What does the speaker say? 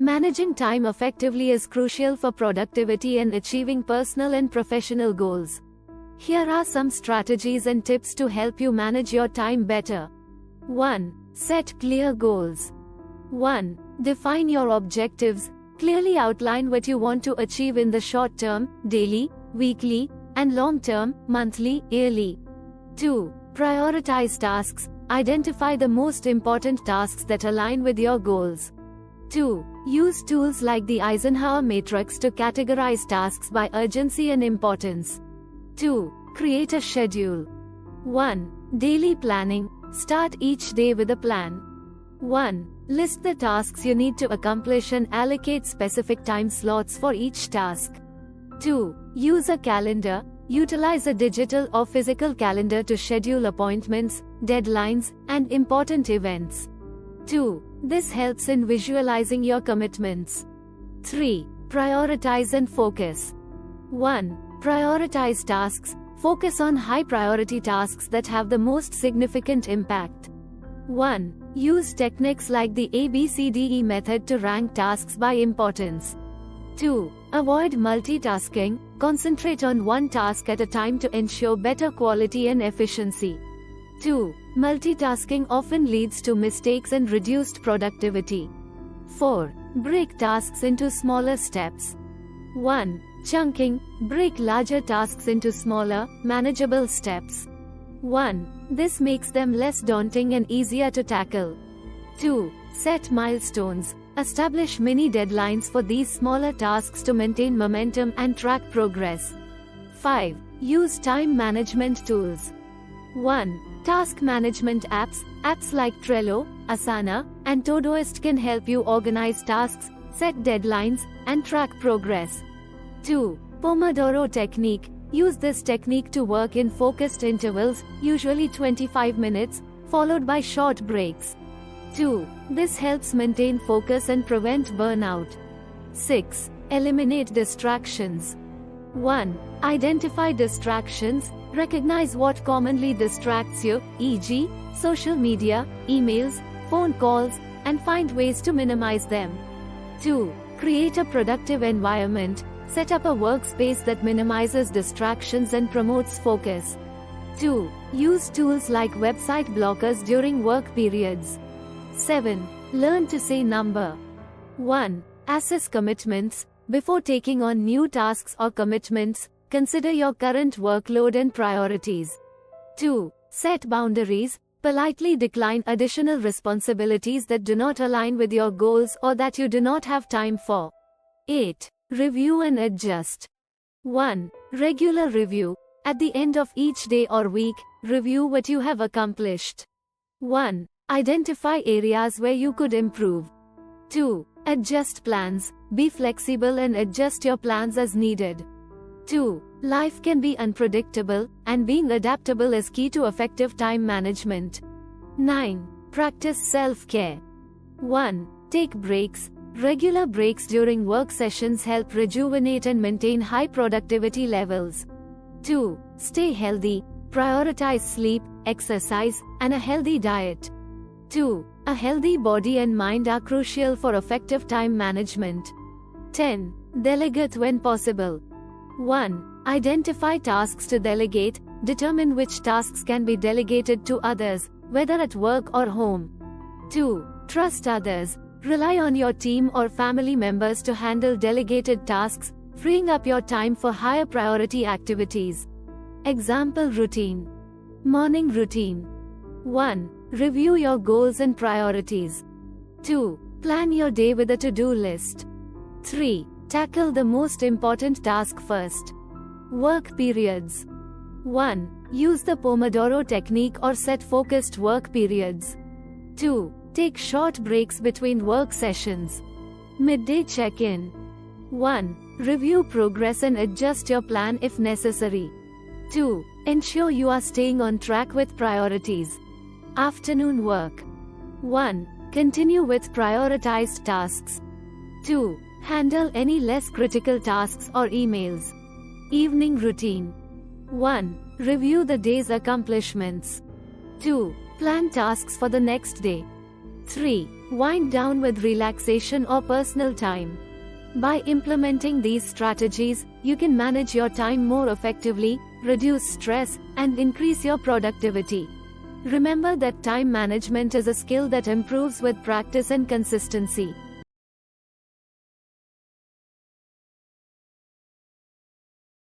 Managing time effectively is crucial for productivity and achieving personal and professional goals. Here are some strategies and tips to help you manage your time better. 1. Set clear goals. 1. Define your objectives. Clearly outline what you want to achieve in the short term, daily, weekly, and long term, monthly, yearly. 2. Prioritize tasks. Identify the most important tasks that align with your goals. 2. Use tools like the Eisenhower Matrix to categorize tasks by urgency and importance. 2. Create a schedule. 1. Daily planning. Start each day with a plan. 1. List the tasks you need to accomplish and allocate specific time slots for each task. 2. Use a calendar. Utilize a digital or physical calendar to schedule appointments, deadlines, and important events. 2. This helps in visualizing your commitments. 3. Prioritize and focus. 1. Prioritize tasks. Focus on high priority tasks that have the most significant impact. 1. Use techniques like the ABCDE method to rank tasks by importance. 2. Avoid multitasking. Concentrate on one task at a time to ensure better quality and efficiency. 2. Multitasking often leads to mistakes and reduced productivity. 4. Break tasks into smaller steps. 1. Chunking. Break larger tasks into smaller, manageable steps. 1. This makes them less daunting and easier to tackle. 2. Set milestones. Establish mini deadlines for these smaller tasks to maintain momentum and track progress. 5. Use time management tools. 1. Task management apps. Apps like Trello, Asana, and Todoist can help you organize tasks, set deadlines, and track progress. 2. Pomodoro technique. Use this technique to work in focused intervals, usually 25 minutes, followed by short breaks. 2. This helps maintain focus and prevent burnout. 6. Eliminate distractions. 1. Identify distractions. Recognize what commonly distracts you, e.g., social media, emails, phone calls, and find ways to minimize them. 2. Create a productive environment. Set up a workspace that minimizes distractions and promotes focus. 2. Use tools like website blockers during work periods. 7. Learn to say no. 1. Assess commitments. Before taking on new tasks or commitments, consider your current workload and priorities. 2. Set boundaries. Politely decline additional responsibilities that do not align with your goals or that you do not have time for. 8. Review and adjust. 1. Regular review. At the end of each day or week, review what you have accomplished. 1. Identify areas where you could improve. 2. Adjust plans. Be flexible and adjust your plans as needed. 2. Life can be unpredictable, and being adaptable is key to effective time management. 9. Practice self-care. 1. Take breaks. Regular breaks during work sessions help rejuvenate and maintain high productivity levels. 2. Stay healthy. Prioritize sleep, exercise, and a healthy diet. 2. A healthy body and mind are crucial for effective time management. 10. Delegate when possible. 1. Identify tasks to delegate. Determine which tasks can be delegated to others, whether at work or home. 2. Trust others. Rely on your team or family members to handle delegated tasks, freeing up your time for higher priority activities. Example routine. Morning routine. 1. Review your goals and priorities. 2. Plan your day with a to-do list. 3. Tackle the most important task first. Work periods. 1. Use the Pomodoro technique or set focused work periods. 2. Take short breaks between work sessions. Midday check-in. 1. Review progress and adjust your plan if necessary. 2. Ensure you are staying on track with priorities. Afternoon work. 1. Continue with prioritized tasks. 2. Handle any less critical tasks or emails. Evening routine. 1. Review the day's accomplishments. 2. Plan tasks for the next day. 3. Wind down with relaxation or personal time. By implementing these strategies, you can manage your time more effectively, reduce stress, and increase your productivity. Remember that time management is a skill that improves with practice and consistency.